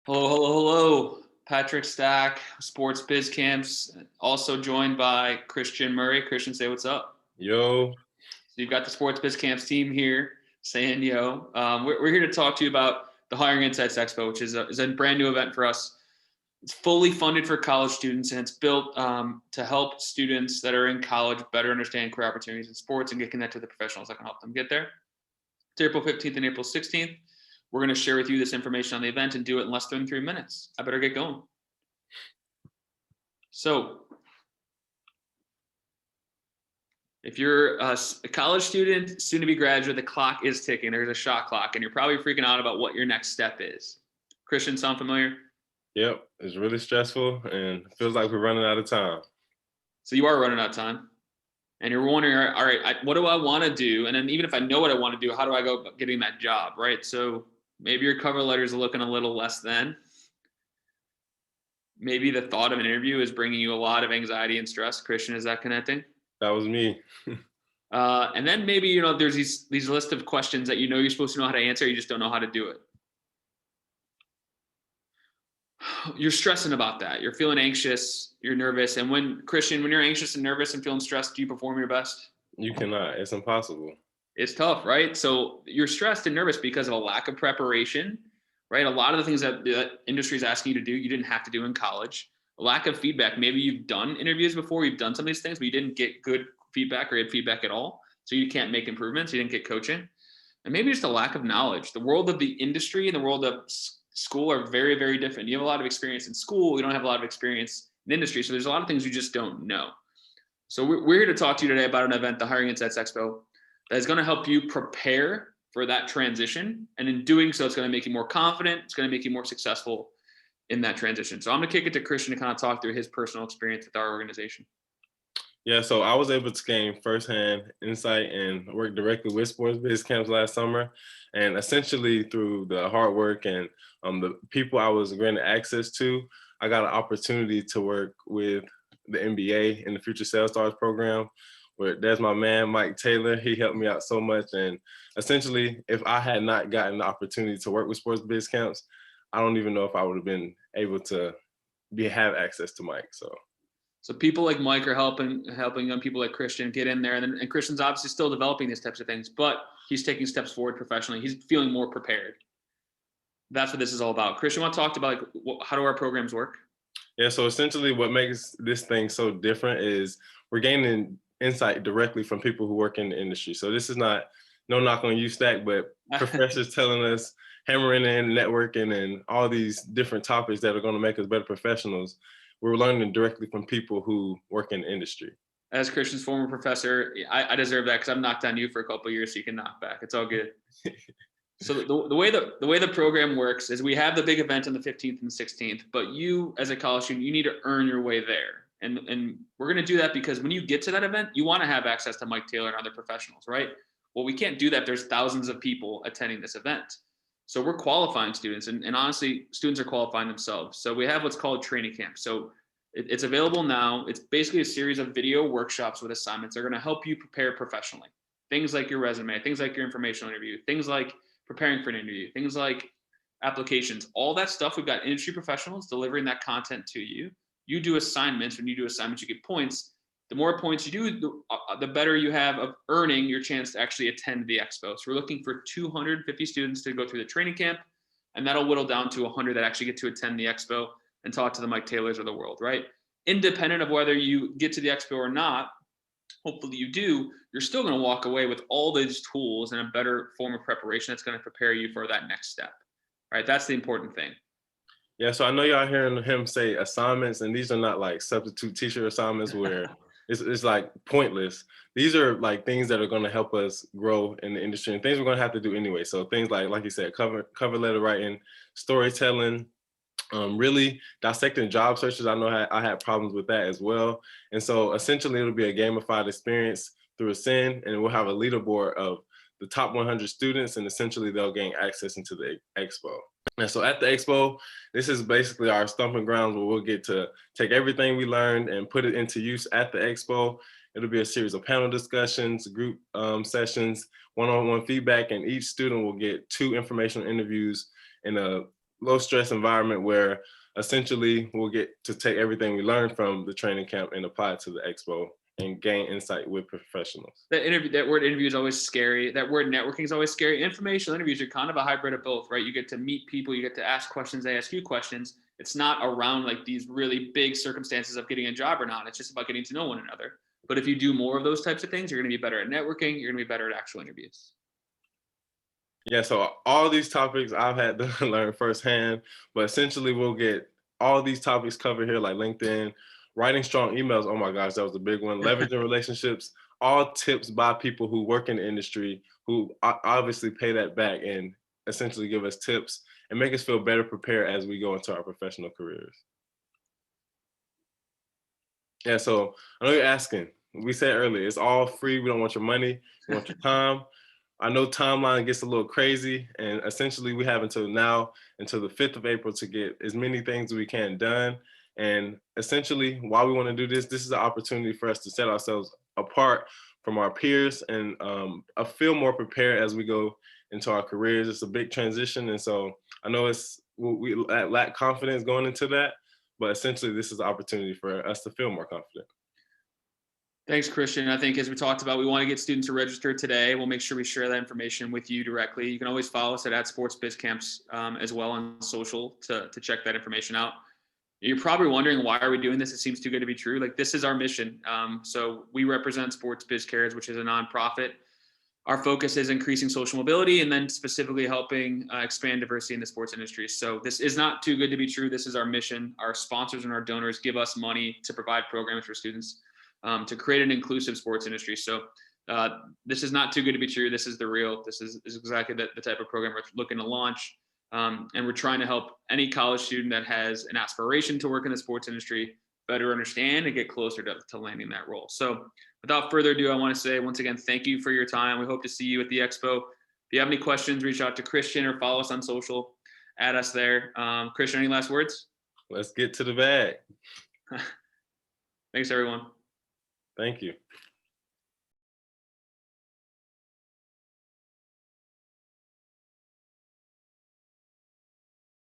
Hello, hello, hello. Patrick Stack, Sports Biz Camps, also joined by Christian Murray. Christian, say what's up. Yo, So you've got the Sports Biz Camps team here saying yo. We're here to talk to you about the Hiring Insights Expo, which is a brand new event for us. It's fully funded for college students, and it's built to help students that are in college better understand career opportunities in sports and get connected with the professionals that can help them get there. It's April 15th and April 16th. We're going to share with you this information on the event and do it in less than 3 minutes. I better get going. So if you're a college student, soon to be graduate, the clock is ticking. There's a shot clock, and you're probably freaking out about what your next step is. Christian, sound familiar? yep, it's really stressful and feels like we're running out of time. So you are running out of time, and you're wondering, all right, what do I want to do? And then even if I know what I want to do, how do I go about getting that job, right? So maybe your cover letter is looking a little less than. Maybe the thought of an interview is bringing you a lot of anxiety and stress. Christian, is that connecting? That was me. And then maybe there's these list of questions that you're supposed to know how to answer, you just don't know how to do it. You're stressing about that. You're feeling anxious. You're nervous. And when you're anxious and nervous and feeling stressed, do you perform your best? You cannot. It's impossible. It's tough, right? So you're stressed and nervous because of a lack of preparation, right? A lot of the things that the industry is asking you to do, you didn't have to do in college. A lack of feedback. Maybe you've done interviews before, you've done some of these things, but you didn't get good feedback or had feedback at all. So you can't make improvements. You didn't get coaching. And maybe just a lack of knowledge. The world of the industry and the world of school are very, very different. You have a lot of experience in school. You don't have a lot of experience in industry. So there's a lot of things you just don't know. So we're here to talk to you today about an event, the Hiring Insights Expo, that is going to help you prepare for that transition. And in doing so, it's going to make you more confident. It's going to make you more successful in that transition. So I'm going to kick it to Christian to kind of talk through his personal experience with our organization. Yeah, so I was able to gain firsthand insight and work directly with sports biz camps last summer. And essentially through the hard work and the people I was granted access to, I got an opportunity to work with the NBA in the Future Sales Stars program, where there's my man, Mike Taylor. He helped me out so much. And essentially, if I had not gotten the opportunity to work with sports biz camps, I don't even know if I would have been able to have access to Mike. So people like Mike are helping young people like Christian get in there, and Christian's obviously still developing these types of things, but he's taking steps forward professionally. He's feeling more prepared. That's what this is all about. Christian, want to talk about how do our programs work? Yeah, so essentially what makes this thing so different is we're gaining insight directly from people who work in the industry. So this is not no knock on you, Stack, but professors telling us, hammering in networking and all these different topics that are going to make us better professionals. We're learning directly from people who work in the industry. As Christian's former professor, I deserve that because I've knocked on you for a couple of years, so you can knock back. It's all good. So the way the program works is we have the big event on the 15th and 16th, but you as a college student, you need to earn your way there. And we're going to do that because when you get to that event, you want to have access to Mike Taylor and other professionals, right? Well, we can't do that. There's thousands of people attending this event. So we're qualifying students, and honestly, students are qualifying themselves. So we have what's called training camp. So it's available now. It's basically a series of video workshops with assignments that are going to help you prepare professionally. Things like your resume, things like your informational interview, things like preparing for an interview, things like applications, all that stuff. We've got industry professionals delivering that content to you. You do assignments. When you do assignments, you get points. The more points you do, the better you have of earning your chance to actually attend the expo. So we're looking for 250 students to go through the training camp, and that'll whittle down to 100 that actually get to attend the expo and talk to the Mike Taylors of the world, right? Independent of whether you get to the expo or not, hopefully you do, you're still going to walk away with all these tools and a better form of preparation that's going to prepare you for that next step, right? That's the important thing. Yeah, so I know y'all hearing him say assignments, and these are not like substitute teacher assignments where it's like pointless. These are like things that are going to help us grow in the industry and things we're going to have to do anyway. So things like you said, cover letter writing, storytelling, really dissecting job searches. I know I had problems with that as well. And so essentially it'll be a gamified experience through Ascend, and we'll have a leaderboard of the top 100 students, and essentially they'll gain access into the expo. And so at the expo, this is basically our stomping grounds where we'll get to take everything we learned and put it into use at the expo. It'll be a series of panel discussions, group sessions, one-on-one feedback, and each student will get 2 informational interviews in a low stress environment where essentially we'll get to take everything we learned from the training camp and apply it to the expo and gain insight with professionals. That word interview is always scary. That word networking is always scary. Informational interviews are kind of a hybrid of both, right? You get to meet people, you get to ask questions, they ask you questions. It's not around like these really big circumstances of getting a job or not. It's just about getting to know one another. But if you do more of those types of things, you're going to be better at networking. You're going to be better at actual interviews. Yeah, so all these topics I've had to learn firsthand, but essentially we'll get all these topics covered here, like LinkedIn, writing strong emails. Oh my gosh, that was a big one. Leveraging relationships, all tips by people who work in the industry, who obviously pay that back and essentially give us tips and make us feel better prepared as we go into our professional careers. Yeah, so I know you're asking. We said earlier, it's all free. We don't want your money. We want your time. I know timeline gets a little crazy, and essentially we have until now, until the 5th of April, to get as many things as we can done. And essentially, why we want to do this, this is an opportunity for us to set ourselves apart from our peers and feel more prepared as we go into our careers. It's a big transition, and so I know we lack confidence going into that, but essentially this is an opportunity for us to feel more confident. Thanks, Christian. I think as we talked about, we want to get students to register today. We'll make sure we share that information with you directly. You can always follow us at Sports Biz Camps as well on social to check that information out. You're probably wondering, why are we doing this? It seems too good to be true. Like, this is our mission. So we represent Sports Biz Cares, which is a nonprofit. Our focus is increasing social mobility and then specifically helping expand diversity in the sports industry. So this is not too good to be true. This is our mission. Our sponsors and our donors give us money to provide programs for students to create an inclusive sports industry. So this is not too good to be true. This is the real. This is exactly the type of program we're looking to launch. And we're trying to help any college student that has an aspiration to work in the sports industry better understand and get closer to landing that role. So without further ado, I want to say once again, thank you for your time. We hope to see you at the expo. If you have any questions, reach out to Christian or follow us on social, add us there. Christian, any last words? Let's get to the bag. Thanks, everyone. Thank you.